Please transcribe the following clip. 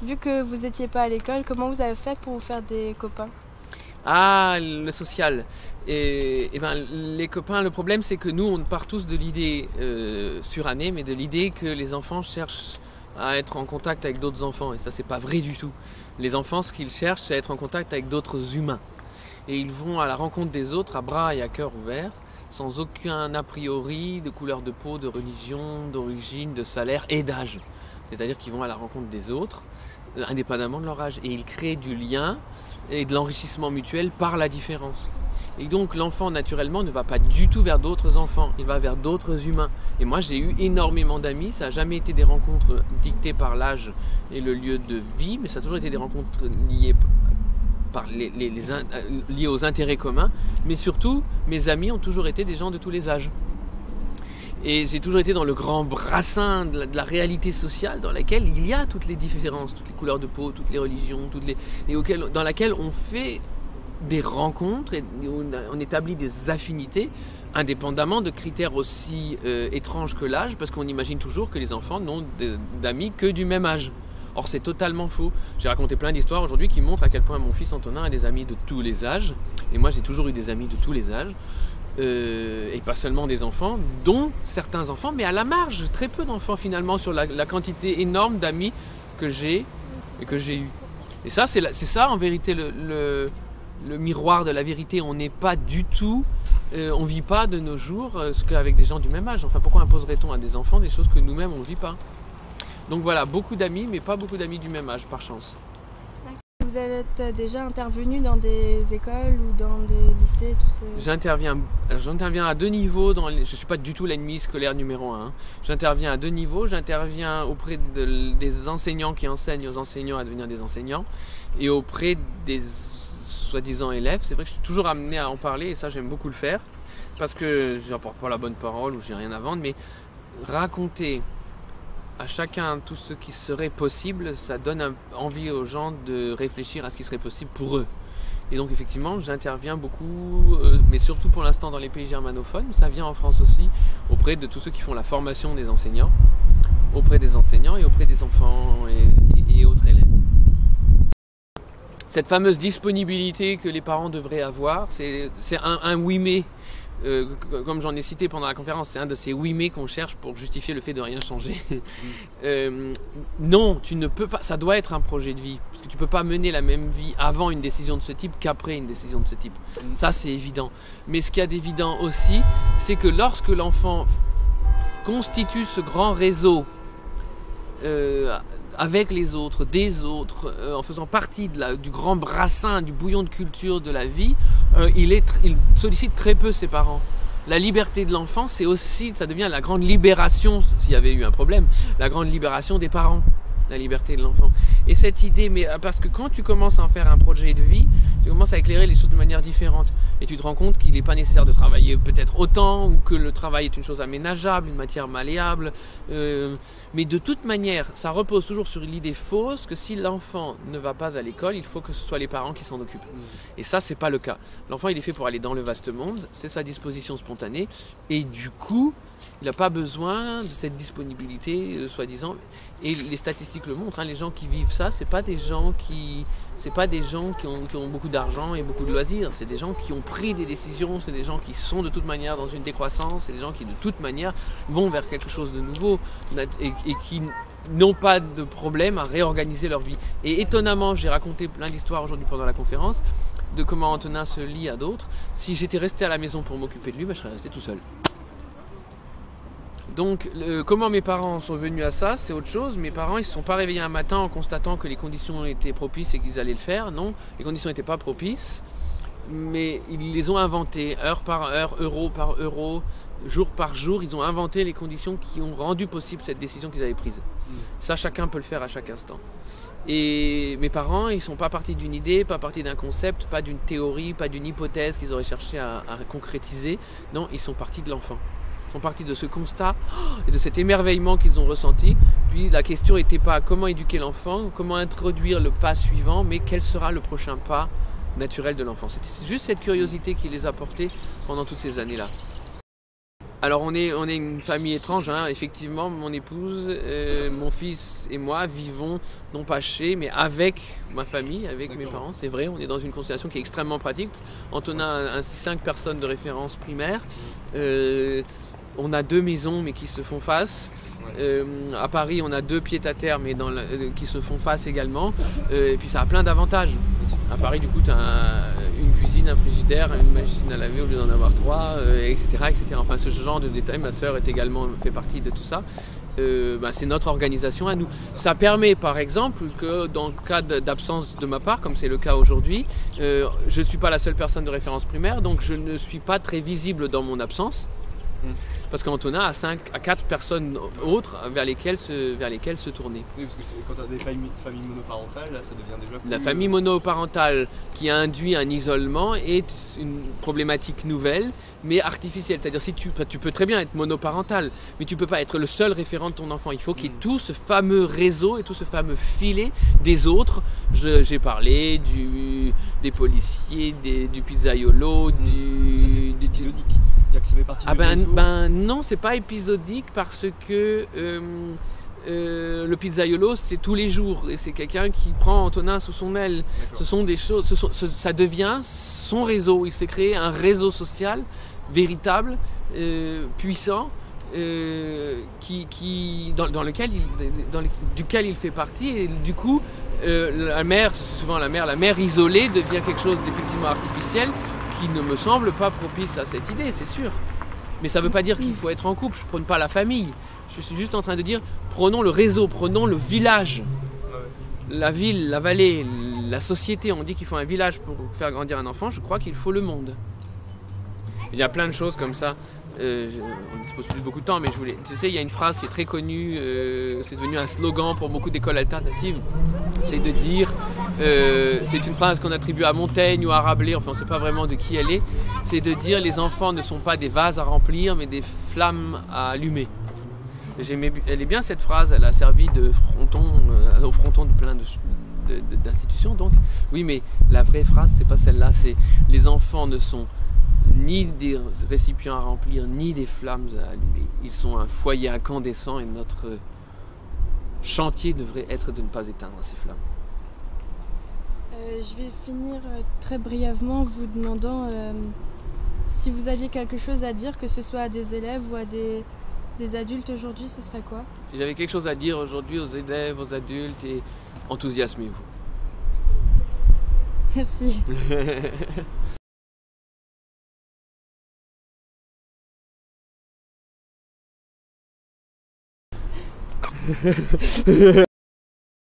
vu que vous n'étiez pas à l'école, comment vous avez fait pour vous faire des copains? Ah, le social. Et ben, les copains, le problème c'est que nous on part tous de l'idée surannée, mais de l'idée que les enfants cherchent à être en contact avec d'autres enfants. Et ça c'est pas vrai du tout. Les enfants, ce qu'ils cherchent, c'est être en contact avec d'autres humains. Et ils vont à la rencontre des autres à bras et à cœur ouverts, sans aucun a priori de couleur de peau, de religion, d'origine, de salaire et d'âge. C'est-à-dire qu'ils vont à la rencontre des autres, indépendamment de leur âge. Et ils créent du lien et de l'enrichissement mutuel par la différence. Et donc l'enfant naturellement ne va pas du tout vers d'autres enfants, il va vers d'autres humains. Et moi j'ai eu énormément d'amis, ça n'a jamais été des rencontres dictées par l'âge et le lieu de vie, mais ça a toujours été des rencontres liées liées aux intérêts communs. Mais surtout, mes amis ont toujours été des gens de tous les âges. Et j'ai toujours été dans le grand brassin de la réalité sociale dans laquelle il y a toutes les différences, toutes les couleurs de peau, toutes les religions, dans laquelle on fait des rencontres et on établit des affinités indépendamment de critères aussi étranges que l'âge, parce qu'on imagine toujours que les enfants n'ont d'amis que du même âge. Or c'est totalement faux. J'ai raconté plein d'histoires aujourd'hui qui montrent à quel point mon fils Antonin a des amis de tous les âges, et moi j'ai toujours eu des amis de tous les âges. Et pas seulement des enfants, dont certains enfants, mais à la marge, très peu d'enfants finalement sur la quantité énorme d'amis que j'ai et que j'ai eu. Et ça, c'est ça en vérité le miroir de la vérité. On n'est pas du tout, on vit pas de nos jours ce qu'avec des gens du même âge. Enfin, pourquoi imposerait-on à des enfants des choses que nous-mêmes on ne vit pas? Donc voilà, beaucoup d'amis, mais pas beaucoup d'amis du même âge, par chance. Vous êtes déjà intervenu dans des écoles ou dans des lycées, tout ça? J'interviens à deux niveaux. Je ne suis pas du tout l'ennemi scolaire numéro 1. J'interviens à deux niveaux. J'interviens auprès des enseignants qui enseignent aux enseignants à devenir des enseignants et auprès des soi-disant élèves. C'est vrai que je suis toujours amené à en parler et ça j'aime beaucoup le faire parce que je n'apporte pas la bonne parole ou j'ai rien à vendre, mais raconter à chacun tout ce qui serait possible, ça donne envie aux gens de réfléchir à ce qui serait possible pour eux. Et donc effectivement, j'interviens beaucoup, mais surtout pour l'instant dans les pays germanophones, ça vient en France aussi, auprès de tous ceux qui font la formation des enseignants, auprès des enseignants et auprès des enfants et autres élèves. Cette fameuse disponibilité que les parents devraient avoir, c'est un oui mais. Comme j'en ai cité pendant la conférence, c'est un de ces oui mais qu'on cherche pour justifier le fait de rien changer. Non, tu ne peux pas, ça doit être un projet de vie, parce que tu ne peux pas mener la même vie avant une décision de ce type qu'après une décision de ce type. Ça c'est évident. Mais ce qu'il y a d'évident aussi, c'est que lorsque l'enfant constitue ce grand réseau avec les autres, des autres, en faisant partie du grand brassin, du bouillon de culture de la vie, il sollicite très peu ses parents. La liberté de l'enfant, c'est aussi, ça devient la grande libération, s'il y avait eu un problème, la grande libération des parents, la liberté de l'enfant. Et cette idée, mais parce que quand tu commences à en faire un projet de vie, tu commences à éclairer les choses de manière différente. Et tu te rends compte qu'il n'est pas nécessaire de travailler peut-être autant, ou que le travail est une chose aménageable, une matière malléable. Mais de toute manière, ça repose toujours sur l'idée fausse que si l'enfant ne va pas à l'école, il faut que ce soit les parents qui s'en occupent. Et ça, c'est pas le cas. L'enfant, il est fait pour aller dans le vaste monde, c'est sa disposition spontanée, et du coup, il n'a pas besoin de cette disponibilité, soi-disant. Et les statistiques le montrent, hein, les gens qui vivent ça, c'est pas des gens qui ont beaucoup d'argent et beaucoup de loisirs. C'est des gens qui ont pris des décisions, c'est des gens qui sont de toute manière dans une décroissance, c'est des gens qui de toute manière vont vers quelque chose de nouveau et qui n'ont pas de problème à réorganiser leur vie. Et étonnamment, j'ai raconté plein d'histoires aujourd'hui pendant la conférence de comment Antonin se lie à d'autres. Si j'étais resté à la maison pour m'occuper de lui, je serais resté tout seul. Donc comment mes parents sont venus à ça, c'est autre chose. Mes parents, ils ne se sont pas réveillés un matin en constatant que les conditions étaient propices et qu'ils allaient le faire. Non, les conditions n'étaient pas propices, mais ils les ont inventées, heure par heure, euro par euro, jour par jour. Ils ont inventé les conditions qui ont rendu possible cette décision qu'ils avaient prise. Ça, chacun peut le faire à chaque instant. Et mes parents, ils ne sont pas partis d'une idée, pas partis d'un concept, pas d'une théorie, pas d'une hypothèse qu'ils auraient cherché à concrétiser. Non, ils sont partis de l'enfant. Ils sont partis de ce constat et de cet émerveillement qu'ils ont ressenti. Puis la question n'était pas comment éduquer l'enfant, comment introduire le pas suivant, mais quel sera le prochain pas naturel de l'enfant. C'était juste cette curiosité qui les a portés pendant toutes ces années-là. Alors on est une famille étrange, hein. Effectivement, mon épouse, mon fils et moi vivons non pas chez, mais avec ma famille, avec mes parents. C'est vrai, on est dans une constellation qui est extrêmement pratique. Antonin a ainsi 5 personnes de référence primaire. On a 2 maisons mais qui se font face. À Paris, on a 2 pieds-à-terre mais qui se font face également. Et puis ça a plein d'avantages. À Paris, du coup, tu as une cuisine, un frigidaire, une machine à laver au lieu d'en avoir 3, etc., etc. Enfin, ce genre de détails, ma sœur fait partie de tout ça. C'est notre organisation à nous. Ça permet, par exemple, que dans le cas d'absence de ma part, comme c'est le cas aujourd'hui, je ne suis pas la seule personne de référence primaire, donc je ne suis pas très visible dans mon absence. Parce qu'Antonin a 4 personnes autres vers lesquelles se tourner. Oui, parce que quand tu as des familles monoparentales, là ça devient déjà plus... La famille monoparentale qui induit un isolement est une problématique nouvelle, mais artificielle. C'est-à-dire si tu peux très bien être monoparental, mais tu ne peux pas être le seul référent de ton enfant. Il faut qu'il y ait tout ce fameux réseau et tout ce fameux filet des autres. J'ai parlé des policiers, du pizzaiolo, Ça c'est épisodique. Que ça fait partie du réseau. Non, c'est pas épisodique parce que le pizzaiolo c'est tous les jours et c'est quelqu'un qui prend Antonin sous son aile. Ce sont des choses, ça devient son réseau. Il s'est créé un réseau social véritable, puissant, duquel il fait partie et du coup la mère isolée devient quelque chose d'effectivement artificiel qui ne me semble pas propice à cette idée, c'est sûr. Mais ça ne veut pas dire qu'il faut être en couple, je ne prône pas la famille. Je suis juste en train de dire, prenons le réseau, prenons le village. La ville, la vallée, la société, on dit qu'il faut un village pour faire grandir un enfant, je crois qu'il faut le monde. Il y a plein de choses comme ça. On ne dispose plus de beaucoup de temps, mais tu sais, il y a une phrase qui est très connue, c'est devenu un slogan pour beaucoup d'écoles alternatives. C'est de dire, c'est une phrase qu'on attribue à Montaigne ou à Rabelais, enfin on ne sait pas vraiment de qui elle est, c'est de dire les enfants ne sont pas des vases à remplir, mais des flammes à allumer. Elle est bien cette phrase, elle a servi de fronton, au fronton de plein d'institutions, donc oui, mais la vraie phrase, c'est pas celle-là, c'est les enfants ne sont ni des récipients à remplir, ni des flammes à allumer. Ils sont un foyer incandescent et notre chantier devrait être de ne pas éteindre ces flammes. Je vais finir très brièvement en vous demandant si vous aviez quelque chose à dire, que ce soit à des élèves ou à des adultes aujourd'hui, ce serait quoi? Si j'avais quelque chose à dire aujourd'hui aux élèves, aux adultes, enthousiasmez-vous. Merci.